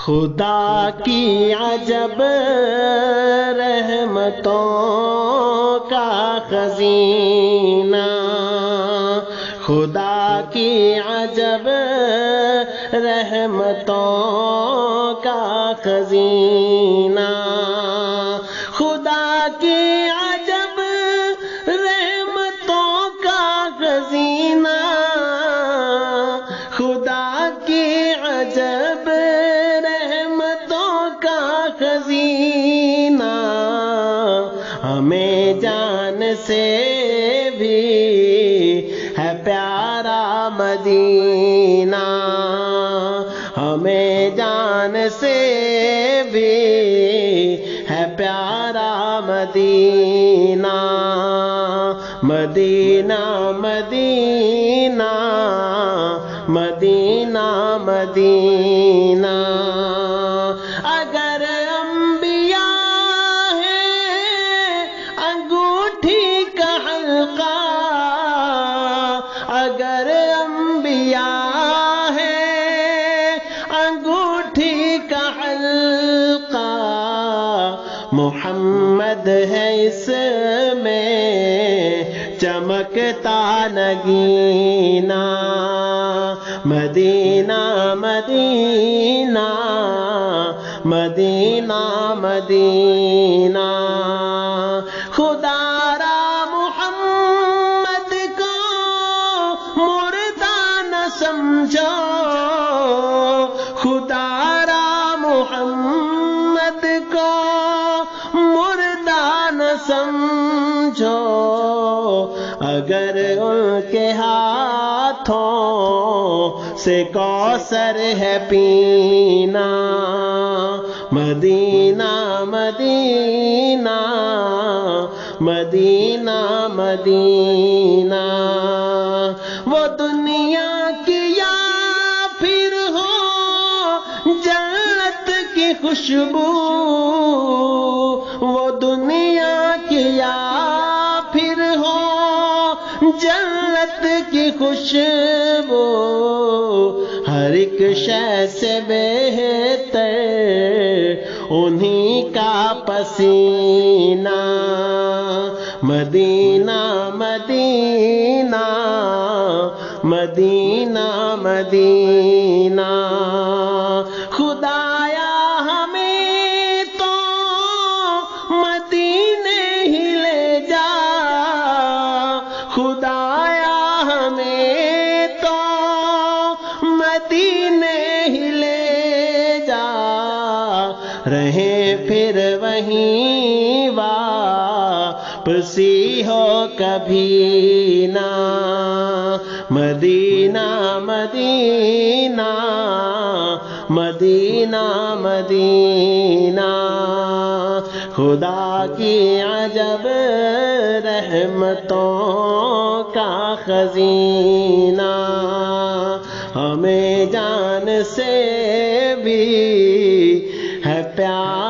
خدا کی عجب رحمتوں کا خزینہ، خدا کی عجب رحمتوں کا خزینہ، خدا کی عجب رحمتوں کا خزینہ، خدا کی عجب خزینہ، ہمیں جان سے بھی ہے پیارا مدینہ، ہمیں جان سے بھی ہے پیارا مدینہ، مدینہ مدینہ مدینہ مدینہ۔ اگر انبیاء ہے انگوٹھی کا حلقہ، اگر انبیاء ہے انگوٹھی کا حلقہ، محمد ہے اس میں چمکتا نگینہ، مدینہ مدینہ مدینہ مدینہ۔ خدا را محمد کو مردہ نہ سمجھو، خدا را محمد کو مردہ نہ سمجھو، اگر ان کے ہاتھوں سے کوثر ہے پینا، مدینہ مدینہ مدینہ مدینہ۔ وہ دنیا کی یا پھر ہو جنت کی خوشبو، وہ دنیا کی یا پھر ہو جنت کی خوشبو، ہر ایک شے سے بہتر انہی کا پسینہ، مدینہ مدینہ مدینہ مدینہ۔ خدایا ہمیں تو مدینے ہی لے جا، خدایا ہمیں تو مدینے ہی لے جا، رہیں پھر وہیں واپسی ہو کبھی نہ، مدینہ مدینہ مدینہ مدینہ۔ خدا کی عجب رحمتوں کا خزینہ، ہمیں جان سے بھی ہے پیار